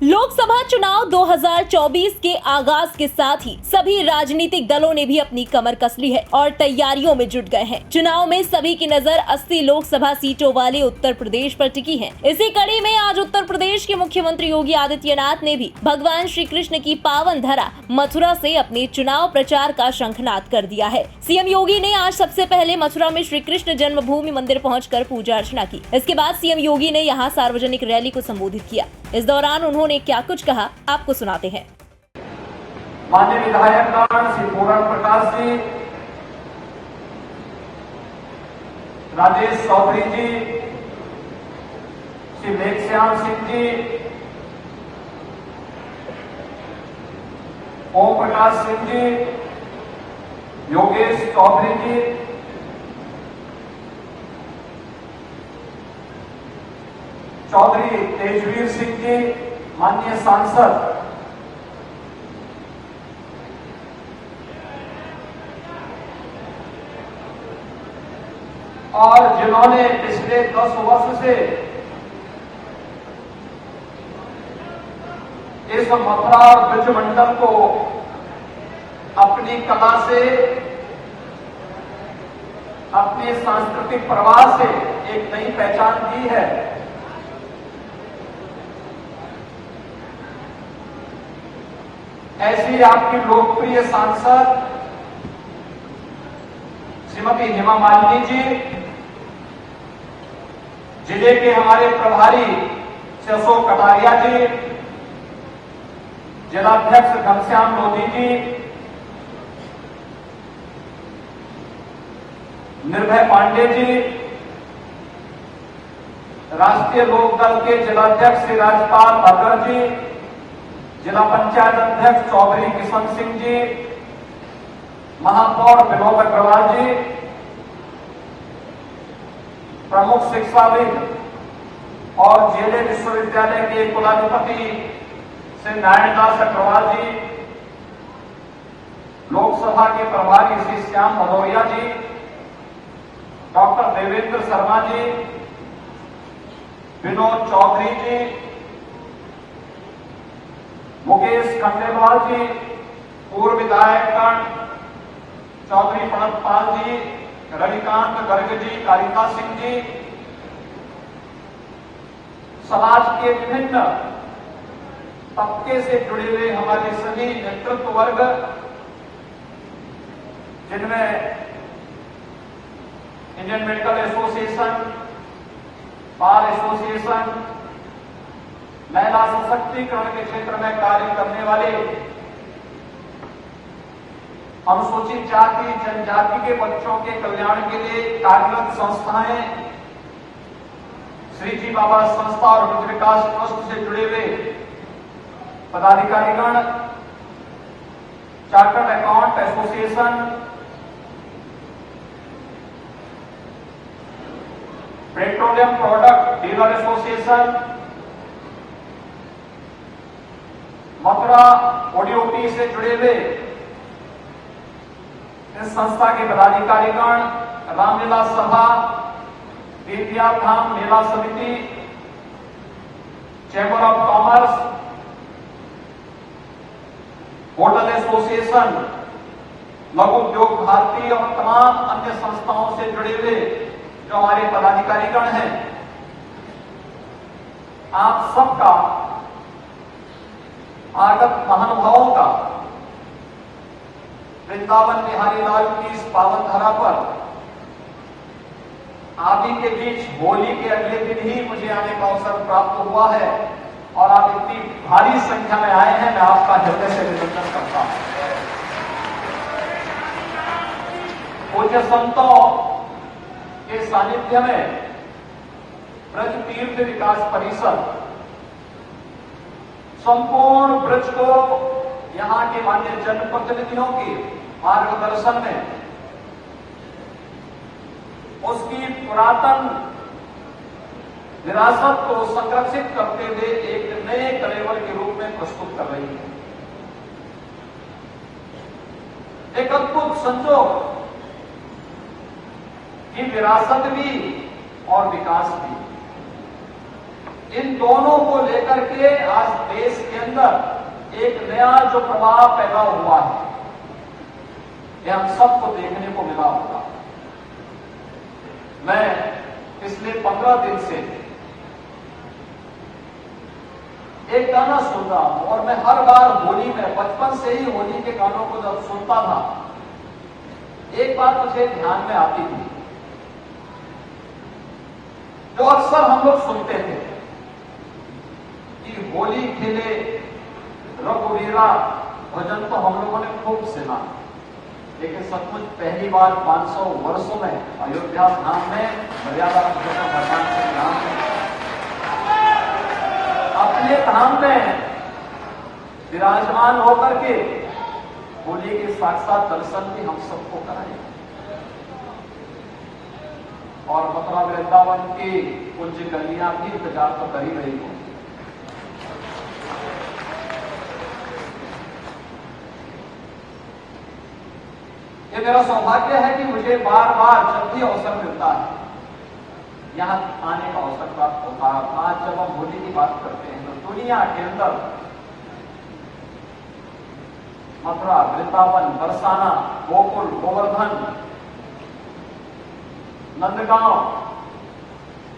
लोकसभा चुनाव 2024 के आगाज के साथ ही सभी राजनीतिक दलों ने भी अपनी कमर कस ली है और तैयारियों में जुट गए हैं। चुनाव में सभी की नजर 80 लोकसभा सीटों वाले उत्तर प्रदेश पर टिकी है। इसी कड़ी में आज उत्तर प्रदेश के मुख्यमंत्री योगी आदित्यनाथ ने भी भगवान श्री कृष्ण की पावन धरा मथुरा से अपने चुनाव प्रचार का शंखनाद कर दिया है। सीएम योगी ने आज सबसे पहले मथुरा में श्री कृष्ण जन्मभूमि मंदिर पहुंचकर पूजा अर्चना की। इसके बाद सीएम योगी ने यहां सार्वजनिक रैली को संबोधित किया। इस दौरान उन्होंने क्या कुछ कहा, आपको सुनाते हैं। माननीय विधायकगण श्री पूरण प्रकाश जी, राजेश चौधरी जी, श्री मेघश्याम सिंह जी, ओम प्रकाश सिंह जी, योगेश चौधरी जी, चौधरी तेजवीर सिंह जी, माननीय सांसद और जिन्होंने पिछले 10 वर्ष से इस मथुरा और ब्रज मंडल को अपनी कला से, अपने सांस्कृतिक प्रवाह से एक नई पहचान दी है। ऐसी आपकी लोकप्रिय सांसद श्रीमती हेमा मालिनी जी, जिले के हमारे प्रभारी श्री अशोक कटारिया जी, जिलाध्यक्ष घनश्याम लोधी जी, निर्भय पांडे जी, राष्ट्रीय लोकदल के जिलाध्यक्ष श्री राजपाल भगत जी, जिला पंचायत अध्यक्ष चौधरी किशन सिंह जी, महापौर विनोद अग्रवाल जी, प्रमुख शिक्षाविद और जेले विश्वविद्यालय के कुलाधिपति श्री नारायणदास अग्रवाल जी, लोकसभा के प्रभारी श्री श्याम भदौरिया जी, डॉक्टर देवेंद्र शर्मा जी, विनोद चौधरी जी, मुकेश खंडेलवाल जी, पूर्व विधायकगण चौधरी प्रणतपाल जी, रविकांत गर्ग जी, कारिका सिंह जी, समाज के विभिन्न तबके से जुड़े हुए हमारे सभी नेतृत्व वर्ग, जिनमें Indian medical association, bar association, महिला सशक्तिकरण के क्षेत्र में कार्य करने वाले अनुसूचित जाति जनजाति के बच्चों के कल्याण के लिए कार्यरत संस्थाएं, श्री जी बाबा संस्था और ब्रज विकास ट्रस्ट से जुड़े हुए पदाधिकारीगण, chartered account association, petroleum product dealer association, Mathura ODOP से जुड़े हुए इस संस्था के पदाधिकारीगण, रामलीला सभा, तीर्थ धाम मेला समिति, chamber of commerce, hotel association, लघु उद्योग भारती और तमाम अन्य संस्थाओं से जुड़े हुए जो हमारे पदाधिकारीगण हैं, आप सबका आगत महानुभावों का वृंदावन बिहारी लाल की इस पावन धरा पर आप ही के बीच होली के अगले दिन ही मुझे आने का अवसर प्राप्त हुआ है और आप इतनी भारी संख्या में आए हैं, मैं आपका हृदय से अभिनंदन करता हूं। पूज्य संतों के सानिध्य में ब्रज तीर्थ विकास परिषद संपूर्ण ब्रज को यहां के माननीय जनप्रतिनिधियों के मार्गदर्शन में उसकी पुरातन विरासत को संरक्षित करते हुए एक नए कलेवर के रूप में प्रस्तुत कर रही है। एक अद्भुत संजोग की विरासत भी और विकास भी। इन दोनों को लेकर के आज देश के अंदर एक नया जो प्रभाव पैदा हुआ है, यह हम सबको देखने को मिला होगा। मैं पिछले 15 दिन से एक गाना सुन रहा हूं और मैं हर बार होली में, बचपन से ही होली के गानों को जब सुनता था, एक बात मुझे ध्यान में आती थी जो अक्सर हम लोग सुनते थे कि होली खेले रघुवीरा भजन तो हम लोगों ने खूब सुना, लेकिन सचमुच पहली बार 500 वर्षों में अयोध्या धाम में मर्यादा पुरुषोत्तम भगवान श्री राम ने अपने धाम में विराजमान होकर के होली के साक्षात दर्शन भी हम सबको कराए और मथुरा वृंदावन की कुंज गलियां भी इंतजार तो कर ही रही हो। ये मेरा सौभाग्य है कि मुझे बार बार जब भी अवसर मिलता है यहां आने का अवसर प्राप्त होता है। आज जब हम होली की बात करते हैं तो दुनिया के अंदर मथुरा, वृंदावन, बरसाना, गोकुल, गोवर्धन, नंदगांव,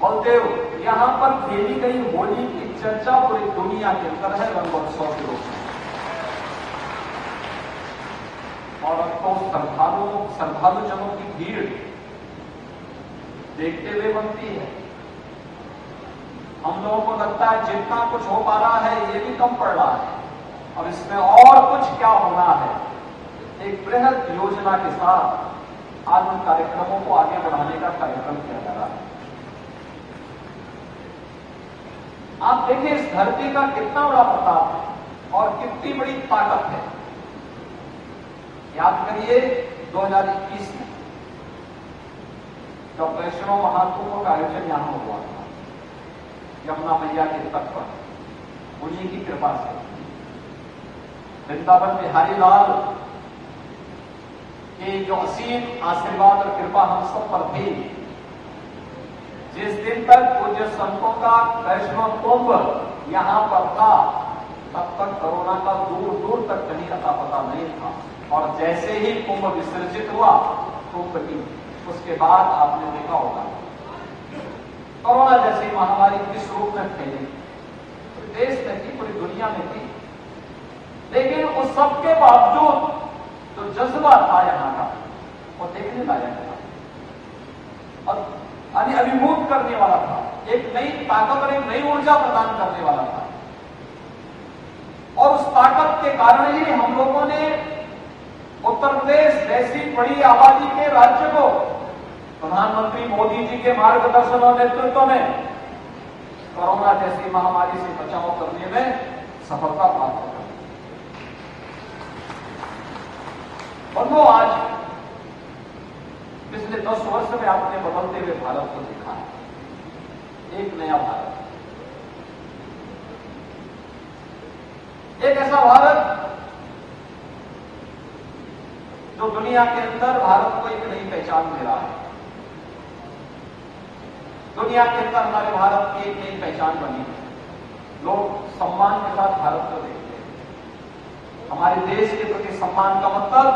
बलदेव, यहां पर खेली गई होली की चर्चा पूरी दुनिया के अंदर है रंगोत्सव के रूप में। और अब तो श्रद्धालुजनों की भीड़ देखते हुए बनती है। हम लोगों को लगता है जितना कुछ हो पा रहा है ये भी कम पड़ रहा है और इसमें और कुछ क्या होना है। एक बृहद योजना के साथ आज उन कार्यक्रमों को आगे बढ़ाने का कार्यक्रम किया जा रहा है। आप देखिए इस धरती का कितना बड़ा प्रताप है और कितनी बड़ी ताकत है। याद करिए 2021 में जब वैष्णव महाकुंभ का आयोजन यहां हुआ था यमुना मैया के तट पर, उन्हीं की कृपा से वृंदावन बिहारी लाल के जो असीम आशीर्वाद और कृपा हम सब पर थी। जिस दिन तक पूज्य संतों का वैष्णव कुंभ यहां पर था तब तक कोरोना का दूर दूर तक कहीं अता पता नहीं था और जैसे ही कुंभ विसर्जित हुआ कुंभ की, उसके बाद आपने देखा होगा कोरोना जैसी महामारी किस रूप में फैली, पूरे देश में थी, पूरी दुनिया में थी, लेकिन उस सब के बावजूद जो जज्बा था यहां का वो देखने लायक था और अभिभूत करने वाला था। एक नई ताकत और एक नई ऊर्जा प्रदान करने वाला था और उस ताकत के कारण ही हम लोगों ने उत्तर प्रदेश जैसी बड़ी आबादी के राज्य को प्रधानमंत्री मोदी जी के मार्गदर्शन और नेतृत्व में कोरोना जैसी महामारी से बचाव करने में सफलता प्राप्त कर। बंधुओं, आज पिछले 10 वर्ष में आपने बदलते हुए भारत को देखा है। एक नया भारत, एक ऐसा भारत जो दुनिया के अंदर भारत को एक नई पहचान दे रहा है। दुनिया के अंदर हमारे भारत की एक नई पहचान बनी है। लोग सम्मान के साथ भारत को देखते हैं। हमारे देश के प्रति सम्मान का मतलब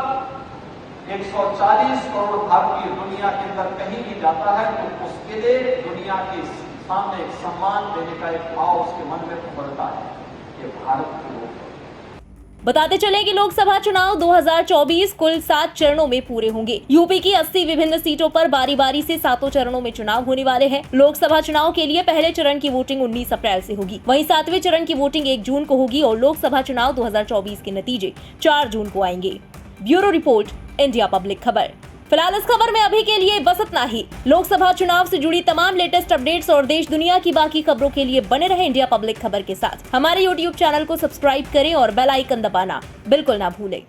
140 करोड़ भारतीय दुनिया के अंदर कहीं भी जाता है तो उसके लिए दुनिया के सामने एक सम्मान देने का एक भाव उसके मन में उभरता है। ये भारत के लोग। बताते चले कि लोकसभा चुनाव 2024 कुल 7 चरणों में पूरे होंगे। यूपी की 80 विभिन्न सीटों पर बारी बारी से 7 चरणों में चुनाव होने वाले हैं। लोकसभा चुनाव के लिए पहले चरण की वोटिंग 19 अप्रैल से होगी, वहीं 7वें चरण की वोटिंग 1 जून को होगी और लोकसभा चुनाव 2024 के नतीजे 4 जून को आएंगे। ब्यूरो रिपोर्ट, इंडिया पब्लिक खबर। फिलहाल इस खबर में अभी के लिए बस इतना ही। लोकसभा चुनाव से जुड़ी तमाम लेटेस्ट अपडेट्स और देश दुनिया की बाकी खबरों के लिए बने रहे इंडिया पब्लिक खबर के साथ। हमारे YouTube चैनल को सब्सक्राइब करें और बेल आइकन दबाना बिल्कुल ना भूलें।